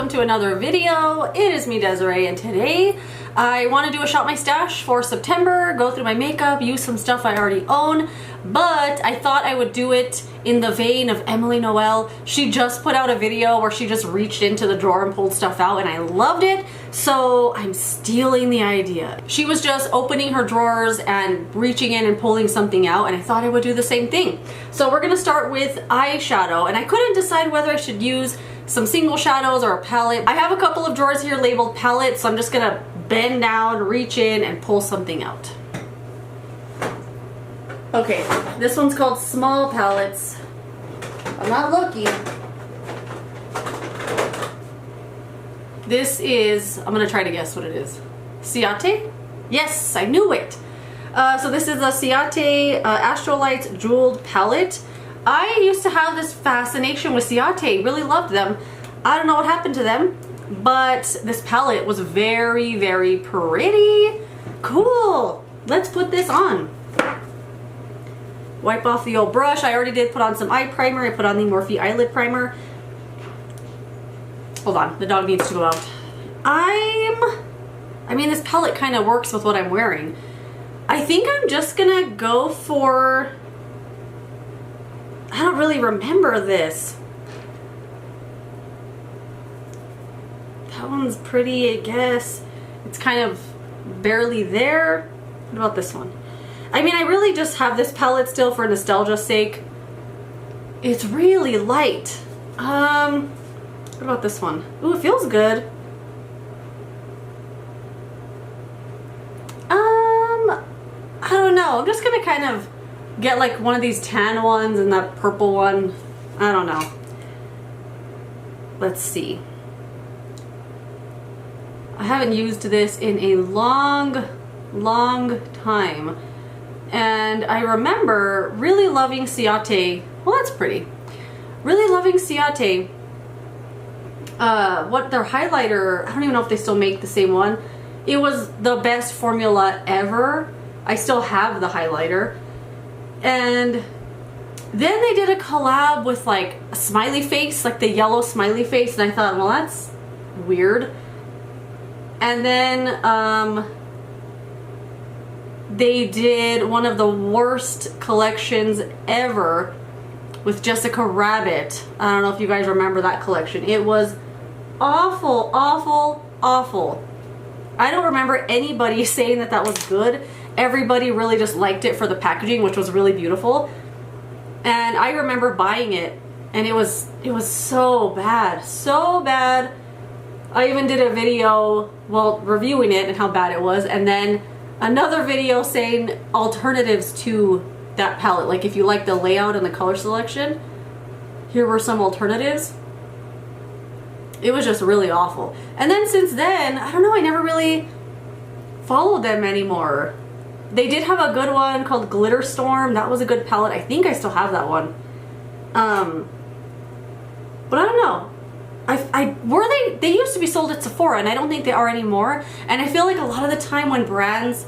welcome to another video. It is me, Desiree, and today I want to do a shop my stash for September, go through my makeup, use some stuff I already own, but I thought I would do it in the vein of Emily Noel. She just put out a video where she just reached into the drawer and pulled stuff out, and I loved it, so I'm stealing the idea. She was just opening her drawers and reaching in and pulling something out, and I thought I would do the same thing. So we're gonna start with eyeshadow, and I couldn't decide whether I should use some single shadows or a palette. I have a couple of drawers here labeled palette, so I'm just gonna bend down, reach in, and pull something out. Okay, this one's called Small Palettes. I'm not looking. This is, I'm gonna try to guess what it is. Caseyt? Yes, I knew it. So this is a Caseyt Astrolights Jeweled Palette. I used to have this fascination with Caseyt, really loved them. I don't know what happened to them, but this palette was very, very pretty. Cool. Let's put this on. Wipe off the old brush. I already did put on some eye primer. I put on the Morphe eyelid primer. Hold on, the dog needs to go out. I mean, this palette kind of works with what I'm wearing. I think I'm just gonna go for, I don't really remember this. That one's pretty, I guess. It's kind of barely there. What about this one? I mean, I really just have this palette still for nostalgia's sake. It's really light. What about this one? Ooh, it feels good. I don't know. I'm just gonna kind of get like one of these tan ones and that purple one. I don't know. Let's see. I haven't used this in a long time. And I remember really loving Caseyt. Well, that's pretty. Really loving Caseyt. What their highlighter, I don't even know if they still make the same one. It was the best formula ever. I still have the highlighter. And then they did a collab with like a smiley face, like the yellow smiley face, and I thought, well, that's weird. And then they did one of the worst collections ever with Jessica Rabbit. I don't know if you guys remember that collection. It was awful, awful, awful. I don't remember anybody saying that that was good. Everybody really just liked it for the packaging, which was really beautiful. And I remember buying it, and it was so bad, so bad. I even did a video, well, reviewing it and how bad it was, and then another video saying alternatives to that palette. Like if you like the layout and the color selection, here were some alternatives. It was just really awful. And then since then, I don't know, I never really followed them anymore. They did have a good one called Glitter Storm. That was a good palette. I think I still have that one. But I don't know. They used to be sold at Sephora, and I don't think they are anymore. And I feel like a lot of the time when brands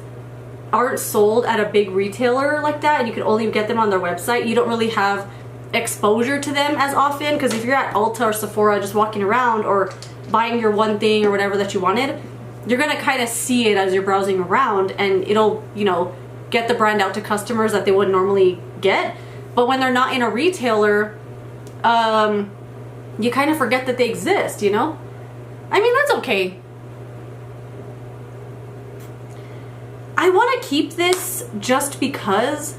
aren't sold at a big retailer like that, and you can only get them on their website, you don't really have exposure to them as often, because if you're at Ulta or Sephora just walking around or buying your one thing or whatever that you wanted, you're gonna kind of see it as you're browsing around, and it'll, you know, get the brand out to customers that they wouldn't normally get. But when they're not in a retailer, you kind of forget that they exist, you know? I mean, that's okay. I want to keep this just because.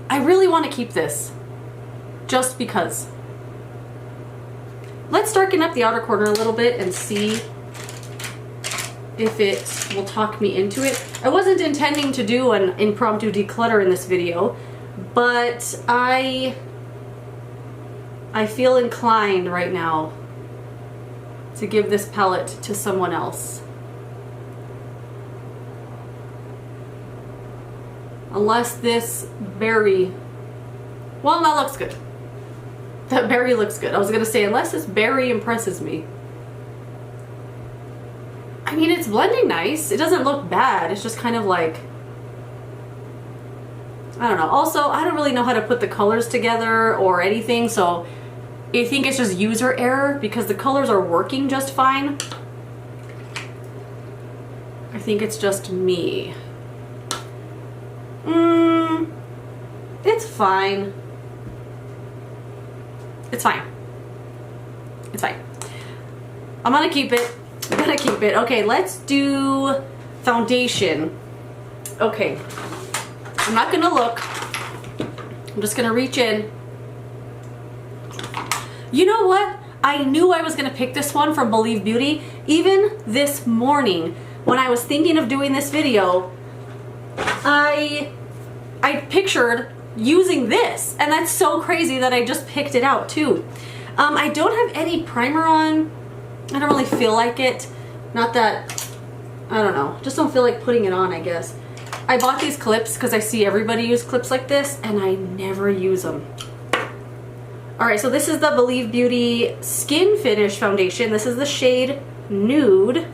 I really want to keep this just because. Let's darken up the outer corner a little bit and see if it will talk me into it. I wasn't intending to do an impromptu declutter in this video, but I feel inclined right now to give this palette to someone else. Unless this berry, well, that looks good. That berry looks good. I was gonna say, unless this berry impresses me. I mean, it's blending nice. It doesn't look bad. It's just kind of like I don't know. Also, I don't really know how to put the colors together or anything, so I think it's just user error because the colors are working just fine. I think it's just me. It's fine. It's fine. It's fine. I'm gonna keep it. I'm gonna keep it. Okay, let's do foundation. Okay. I'm not gonna look. I'm just gonna reach in. You know what? I knew I was gonna pick this one from Believe Beauty. Even this morning, when I was thinking of doing this video, I pictured using this, and that's so crazy that I just picked it out too. I don't have any primer on. I don't really feel like it. Not that, I don't know, just don't feel like putting it on, I guess. I bought these clips because I see everybody use clips like this, and I never use them. Alright, so this is the Believe Beauty Skin Finish Foundation. This is the shade Nude.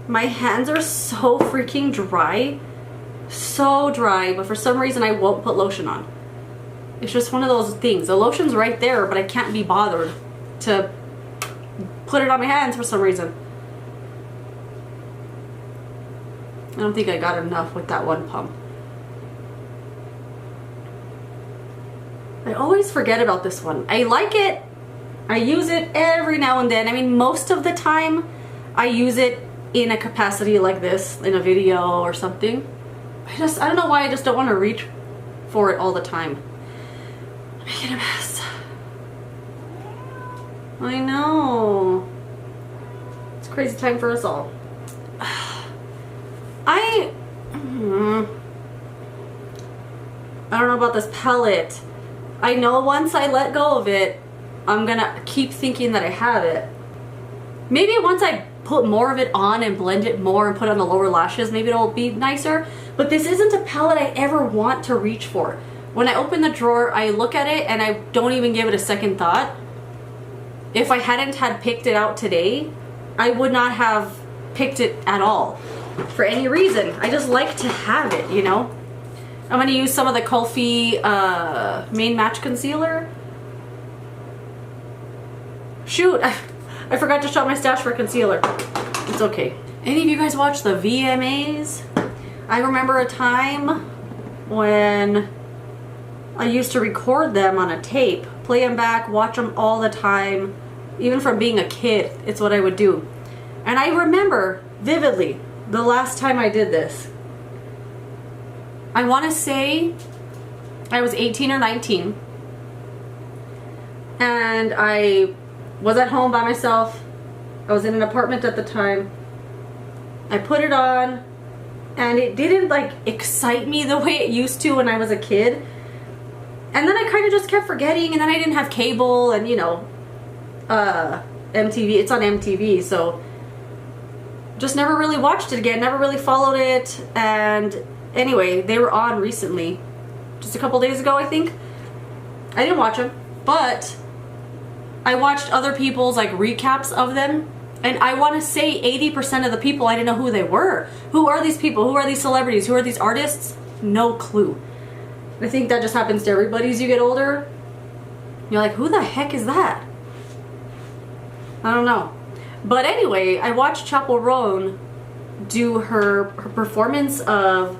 My hands are so freaking dry. So dry, but for some reason I won't put lotion on. It's just one of those things. The lotion's right there, but I can't be bothered to put it on my hands for some reason. I don't think I got enough with that one pump. I always forget about this one. I like it. I use it every now and then. I mean, most of the time I use it in a capacity like this, in a video or something. I don't know why I just don't want to reach for it all the time. I'm making a mess. I know. It's a crazy time for us all. I don't know about this palette. I know once I let go of it, I'm gonna keep thinking that I have it. Maybe once I put more of it on and blend it more and put on the lower lashes, maybe it'll be nicer. But this isn't a palette I ever want to reach for. When I open the drawer, I look at it and I don't even give it a second thought. If I hadn't had picked it out today, I would not have picked it at all for any reason. I just like to have it, you know? I'm gonna use some of the Glowy Main Match Concealer. Shoot, I forgot to shop my stash for concealer. It's okay. Any of you guys watch the VMAs? I remember a time when I used to record them on a tape, play them back, watch them all the time. Even from being a kid, it's what I would do. And I remember vividly the last time I did this. I want to say I was 18 or 19. And I was at home by myself. I was in an apartment at the time. I put it on, and it didn't like excite me the way it used to when I was a kid. And then I kind of just kept forgetting, and then I didn't have cable, and you know, MTV, it's on MTV, so just never really watched it again, never really followed it. And anyway, they were on recently, just a couple days ago, I think. I didn't watch them, but I watched other people's like recaps of them, and I want to say 80% of the people, I didn't know who they were. Who are these people? Who are these celebrities? Who are these artists? No clue. I think that just happens to everybody as you get older. You're like, who the heck is that? I don't know. But anyway, I watched Chappell Roan do her performance of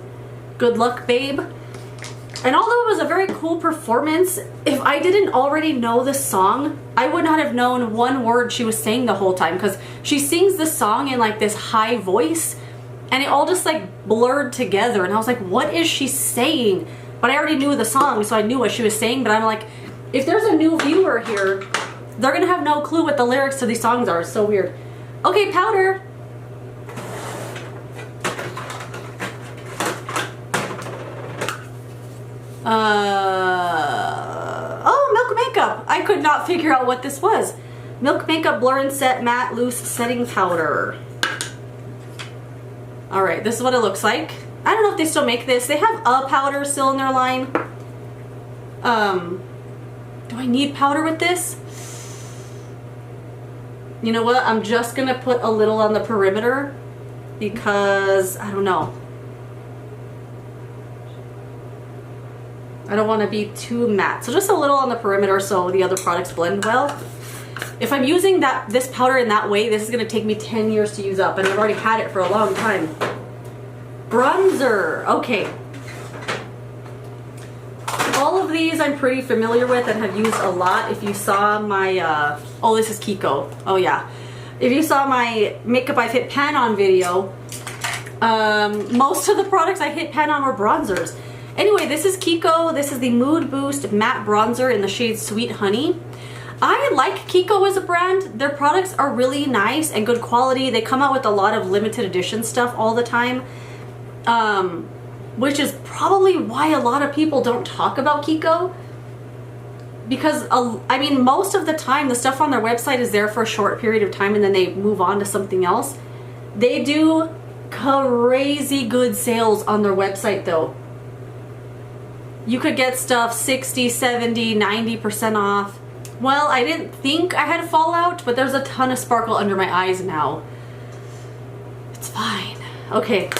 Good Luck Babe. And although it was a very cool performance, if I didn't already know the song, I would not have known one word she was saying the whole time, because she sings the song in like this high voice, and it all just like blurred together, and I was like, what is she saying? But I already knew the song, so I knew what she was saying. But I'm like, if there's a new viewer here, they're gonna have no clue what the lyrics to these songs are. It's so weird. Okay, powder. Oh, Milk Makeup. I could not figure out what this was. Milk Makeup Blur and Set Matte Loose Setting Powder. Alright, this is what it looks like. I don't know if they still make this. They have a powder still in their line. Do I need powder with this? You know what? I'm just gonna put a little on the perimeter because I don't know. I don't want to be too matte. So just a little on the perimeter so the other products blend well. If I'm using this powder in that way, this is going to take me 10 years to use up, and I've already had it for a long time. Bronzer. Okay. All of these I'm pretty familiar with and have used a lot. If you saw my, oh, this is Kiko. Oh yeah. If you saw my Makeup I've hit pan on video, most of the products I hit pan on were bronzers. Anyway, this is Kiko. This is the Mood Boost Matte Bronzer in the shade Sweet Honey. I like Kiko as a brand. Their products are really nice and good quality. They come out with a lot of limited edition stuff all the time, which is probably why a lot of people don't talk about Kiko. Because, I mean, most of the time the stuff on their website is there for a short period of time and then they move on to something else. They do crazy good sales on their website though. You could get stuff 60, 70, 90% off. Well, I didn't think I had fallout, but there's a ton of sparkle under my eyes now. It's fine. Okay,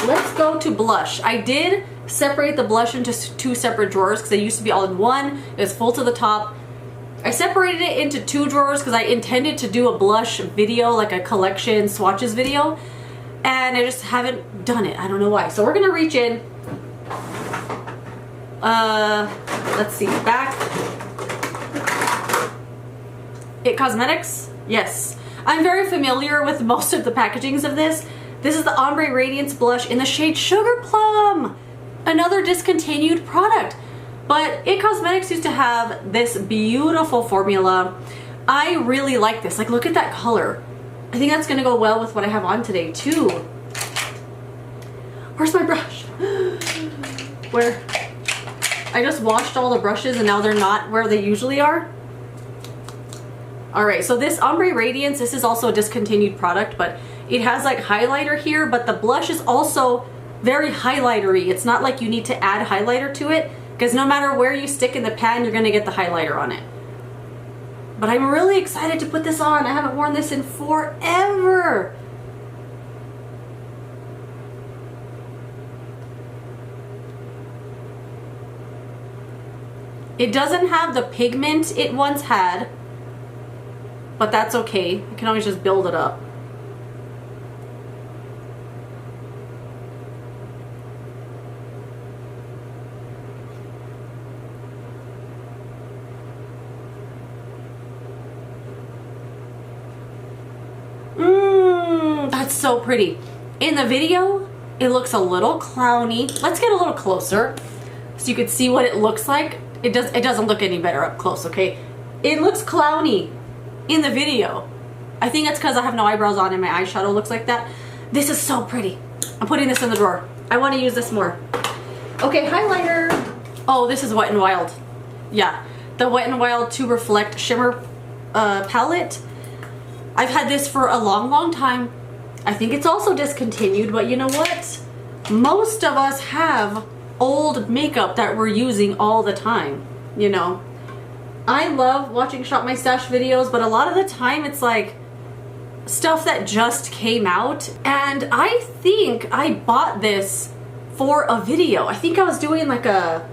let's go to blush. I did separate the blush into 2 separate drawers because they used to be all in one. It was full to the top. I separated it into 2 drawers because I intended to do a blush video, like a collection swatches video, and I just haven't done it. I don't know why. So we're gonna reach in. Let's see, back. It Cosmetics, yes. I'm very familiar with most of the packagings of this. This is the Ombre Radiance Blush in the shade Sugar Plum. Another discontinued product. But It Cosmetics used to have this beautiful formula. I really like this. Like, look at that color. I think that's gonna go well with what I have on today too. Where's my brush? Where? I just washed all the brushes and now they're not where they usually are. Alright, so this Ombre Radiance, this is also a discontinued product, but it has like highlighter here, but the blush is also very highlightery. It's not like you need to add highlighter to it, because no matter where you stick in the pan, you're gonna get the highlighter on it. But I'm really excited to put this on. I haven't worn this in forever. It doesn't have the pigment it once had, but that's okay. I can always just build it up. That's so pretty. In the video, it looks a little clowny. Let's get a little closer so you can see what it looks like. It doesn't look any better up close, okay? It looks clowny in the video. I think it's because I have no eyebrows on and my eyeshadow looks like that. This is so pretty. I'm putting this in the drawer. I want to use this more. Okay, highlighter. Oh, this is Wet n Wild. Yeah, the Wet n Wild to Reflect Shimmer palette. I've had this for a long, long time. I think it's also discontinued, but you know what? Most of us have old makeup that we're using all the time, you know. I love watching Shop My Stash videos, but a lot of the time it's like stuff that just came out, and I think I bought this for a video. I think I was doing like a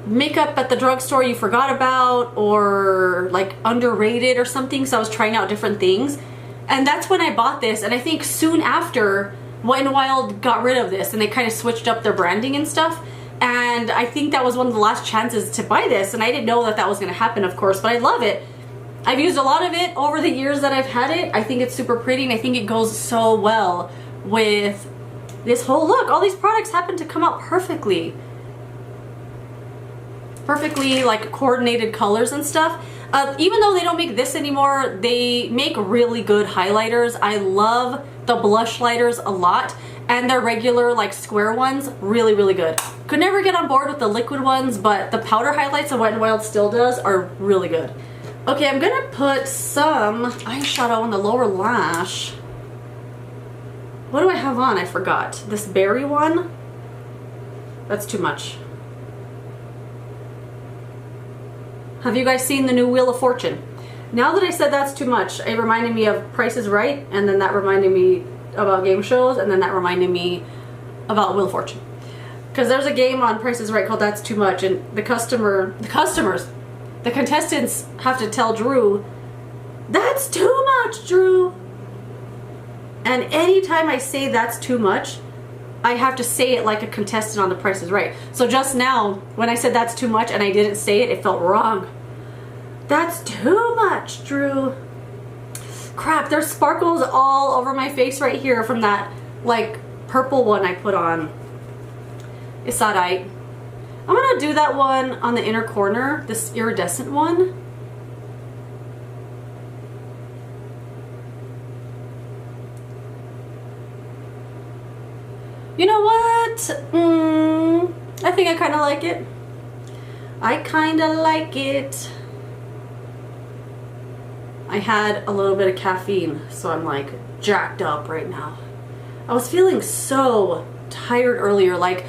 makeup at the drugstore you forgot about, or like underrated or something, so I was trying out different things, and that's when I bought this. And I think soon after Wet n Wild got rid of this and they kind of switched up their branding and stuff, and I think that was one of the last chances to buy this, and I didn't know that that was going to happen, of course, but I love it. I've used a lot of it over the years that I've had it. I think it's super pretty, and I think it goes so well with this whole look. All these products happen to come out perfectly like coordinated colors and stuff. Even though they don't make this anymore, they make really good highlighters. I love the blush lighters a lot, and their regular like square ones, really, really good. Could never get on board with the liquid ones, but the powder highlights that Wet n Wild still does are really good. Okay, I'm gonna put some eyeshadow on the lower lash. What do I have on? I forgot. This berry one? That's too much. Have you guys seen the new Wheel of Fortune? Now that I said that's too much, it reminded me of Price is Right, and then that reminded me about game shows, and then that reminded me about Wheel of Fortune. Because there's a game on Price is Right called That's Too Much, and the contestants have to tell Drew, that's too much, Drew. And anytime I say that's too much, I have to say it like a contestant on The Price is Right. So just now, when I said that's too much and I didn't say it, it felt wrong. That's too much, Drew. Crap, there's sparkles all over my face right here from that, like, purple one I put on. It's alright. I'm gonna do that one on the inner corner, this iridescent one. You know what? I think I kind of like it. I kind of like it. I had a little bit of caffeine, so I'm like jacked up right now. I was feeling so tired earlier. Like,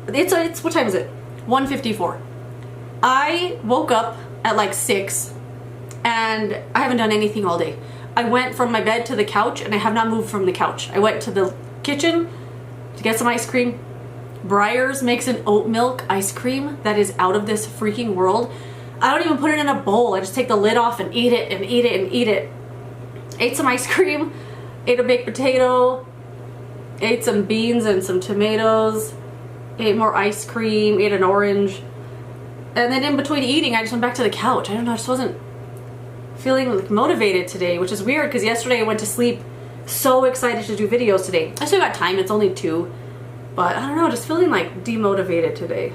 it's what time is it? 1:54. I woke up at like 6 and I haven't done anything all day. I went from my bed to the couch and I have not moved from the couch. I went to the kitchen to get some ice cream. Breyers makes an oat milk ice cream that is out of this freaking world. I don't even put it in a bowl. I just take the lid off and eat it and eat it and eat it. Ate some ice cream, ate a baked potato, ate some beans and some tomatoes, ate more ice cream, ate an orange. And then in between eating, I just went back to the couch. I don't know, I just wasn't feeling like motivated today, which is weird because yesterday I went to sleep so excited to do videos today. I still got time, it's only 2. But I don't know, just feeling like demotivated today.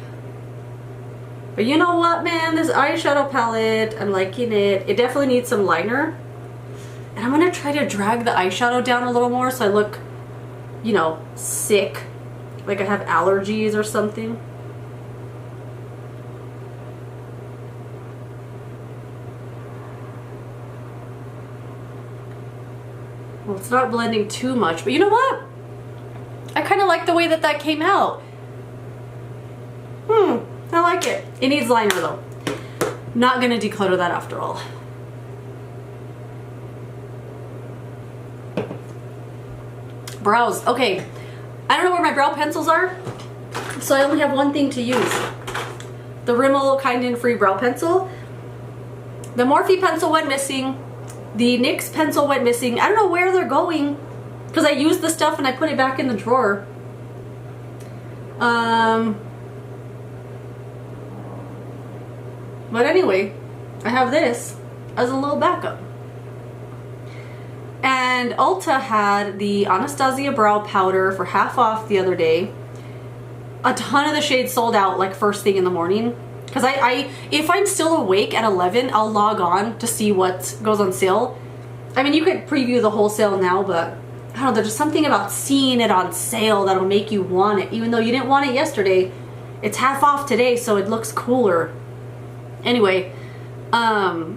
But you know what, man? This eyeshadow palette, I'm liking it. It definitely needs some liner. And I'm gonna try to drag the eyeshadow down a little more so I look, you know, sick. Like I have allergies or something. Well, it's not blending too much, but you know what? I kind of like the way that that came out. I like it. It needs liner though. Not gonna declutter that after all. Brows. Okay. I don't know where my brow pencils are, so I only have one thing to use. The Rimmel Kind & Free brow pencil. The Morphe pencil went missing. The NYX pencil went missing. I don't know where they're going because I used the stuff and I put it back in the drawer. But anyway, I have this as a little backup. And Ulta had the Anastasia brow powder for half off the other day. A ton of the shades sold out like first thing in the morning. Because if I'm still awake at 11, I'll log on to see what goes on sale. I mean, you could preview the whole sale now, but I don't know, there's just something about seeing it on sale that'll make you want it. Even though you didn't want it yesterday, it's half off today, so it looks cooler. Anyway, the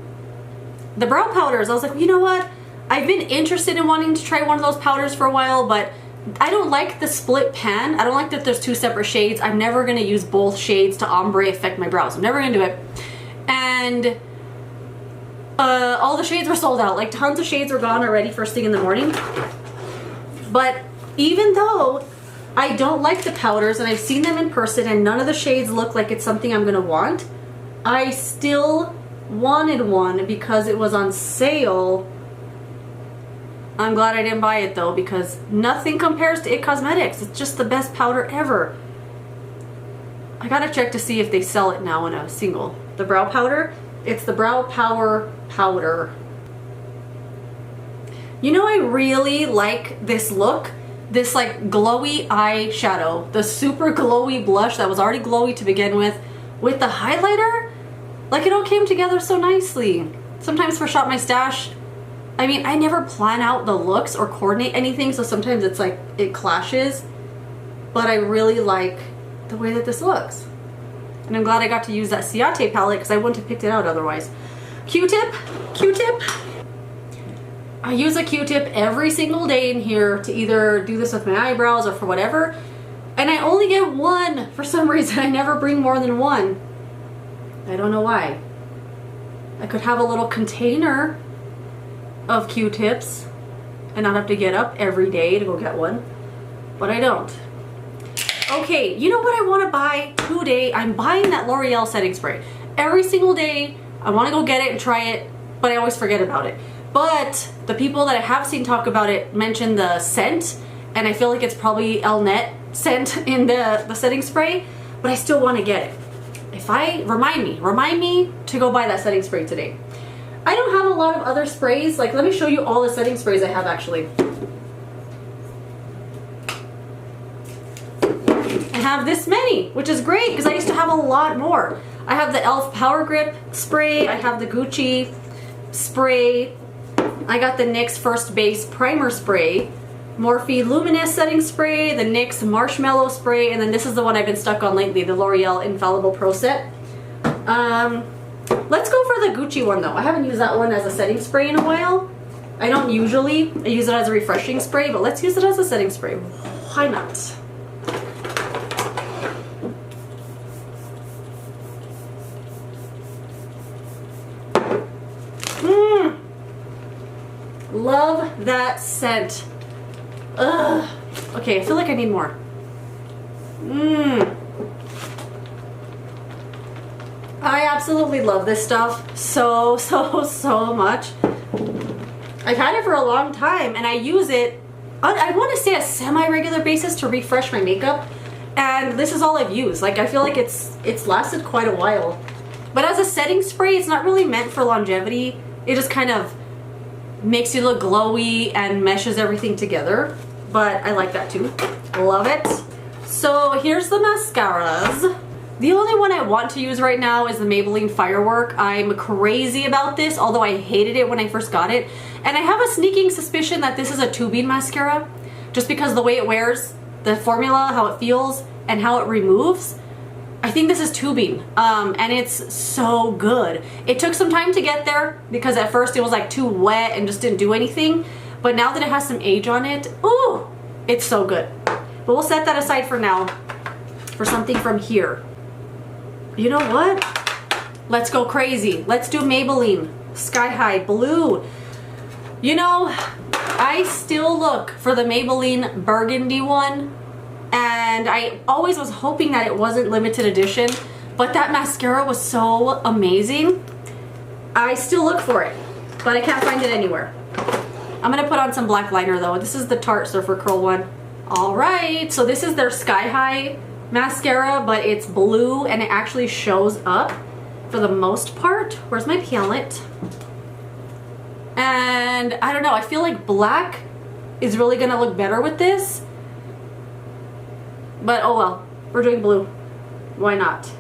brow powders, I was like, you know what? I've been interested in wanting to try one of those powders for a while, but I don't like the split pan. I don't like that there's 2 separate shades. I'm never going to use both shades to ombre affect my brows. I'm never going to do it. And all the shades were sold out. Like tons of shades were gone already first thing in the morning. But even though I don't like the powders and I've seen them in person and none of the shades look like it's something I'm going to want, I still wanted one because it was on sale. I'm glad I didn't buy it though because nothing compares to IT Cosmetics. It's just the best powder ever. I gotta check to see if they sell it now in a single. The brow powder, it's the Brow Power Powder. You know, I really like this look. This like glowy eyeshadow. The super glowy blush that was already glowy to begin with the highlighter. Like it all came together so nicely. Sometimes for Shop My Stash, I mean, I never plan out the looks or coordinate anything, so sometimes it's like it clashes. But I really like the way that this looks. And I'm glad I got to use that Ciate palette because I wouldn't have picked it out otherwise. Q-tip, Q-tip. I use a Q-tip every single day in here to either do this with my eyebrows or for whatever. And I only get one for some reason. I never bring more than one. I don't know why. I could have a little container of Q-tips and not have to get up every day to go get one, but I don't. Okay, you know what I want to buy today? I'm buying that L'Oreal setting spray. Every single day, I want to go get it and try it, but I always forget about it. But the people that I have seen talk about it mention the scent, and I feel like it's probably Elnet scent in the setting spray, but I still want to get it. If I, remind me to go buy that setting spray today. I don't have a lot of other sprays. Like, let me show you all the setting sprays I have actually. I have this many, which is great because I used to have a lot more. I have the e.l.f. Power Grip spray. I have the Gucci spray. I got the NYX First Base Primer spray. Morphe Luminous setting spray. The NYX Marshmallow spray. And then this is the one I've been stuck on lately, the L'Oreal Infallible Pro Set. Let's go for the Gucci one though. I haven't used that one as a setting spray in a while. I don't usually. I use it as a refreshing spray, but let's use it as a setting spray. Why not? Love that scent. Ugh. Okay, I feel like I need more. I absolutely love this stuff so much. I've had it for a long time and I use it, I want to say a semi-regular basis to refresh my makeup, and this is all I've used. Like, I feel like it's lasted quite a while. But as a setting spray, it's not really meant for longevity. It just kind of makes you look glowy and meshes everything together. But I like that too. Love it. So here's the mascaras. The only one I want to use right now is the Maybelline Firework. I'm crazy about this, although I hated it when I first got it. And I have a sneaking suspicion that this is a tubing mascara, just because the way it wears, the formula, how it feels, and how it removes. I think this is tubing, and it's so good. It took some time to get there because at first it was like too wet and just didn't do anything. But now that it has some age on it, ooh, it's so good. But we'll set that aside for now for something from here. You know what? Let's go crazy. Let's do Maybelline Sky High Blue. You know, I still look for the Maybelline Burgundy one, and I always was hoping that it wasn't limited edition, but that mascara was so amazing. I still look for it, but I can't find it anywhere. I'm gonna put on some black liner though. This is the Tarte Surfer Curl one. All right, so this is their Sky High mascara, but it's blue and it actually shows up for the most part. Where's my palette? And I don't know, I feel like black is really gonna look better with this. But oh well, we're doing blue. Why not?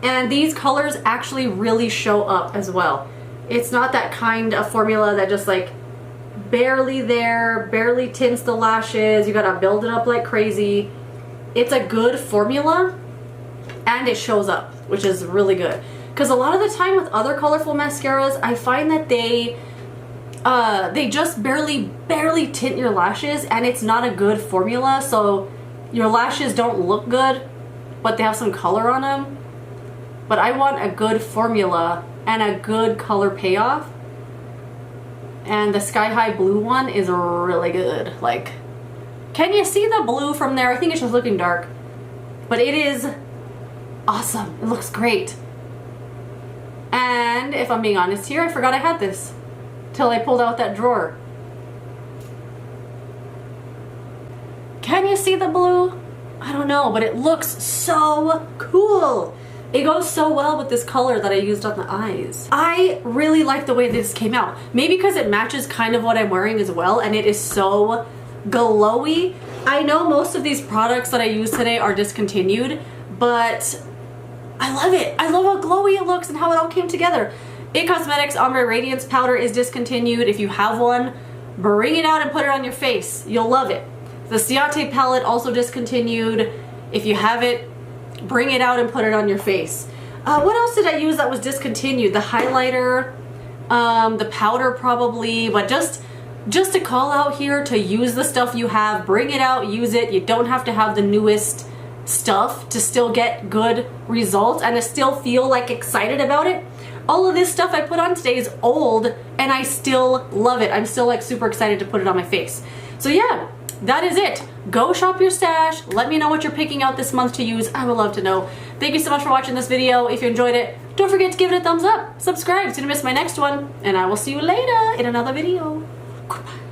And these colors actually really show up as well. It's not that kind of formula that just like barely there, barely tints the lashes. You gotta build it up like crazy. It's a good formula and it shows up, which is really good. Because a lot of the time with other colorful mascaras, I find that they just barely tint your lashes, and it's not a good formula, so your lashes don't look good, but they have some color on them. But I want a good formula and a good color payoff, and the Sky High Blue one is really good. Like, can you see the blue from there? I think it's just looking dark, but it is awesome. It looks great. And if I'm being honest here, I forgot I had this till I pulled out that drawer. Can you see the blue? I don't know, but it looks so cool. It goes so well with this color that I used on the eyes. I really like the way this came out. Maybe because it matches kind of what I'm wearing as well, and it is so glowy. I know most of these products that I use today are discontinued, but I love it. I love how glowy it looks and how it all came together. IT Cosmetics Ombre Radiance Powder is discontinued. If you have one, bring it out and put it on your face. You'll love it. The Ciate palette also discontinued. If you have it, bring it out and put it on your face. What else did I use that was discontinued? The highlighter, the powder probably, but just to call out here to use the stuff you have, bring it out, use it. You don't have to have the newest stuff to still get good results and to still feel like excited about it. All of this stuff I put on today is old and I still love it. I'm still like super excited to put it on my face. So yeah, that is it. Go shop your stash. Let me know what you're picking out this month to use. I would love to know. Thank you so much for watching this video. If you enjoyed it, don't forget to give it a thumbs up. Subscribe so you don't miss my next one. And I will see you later in another video. Goodbye.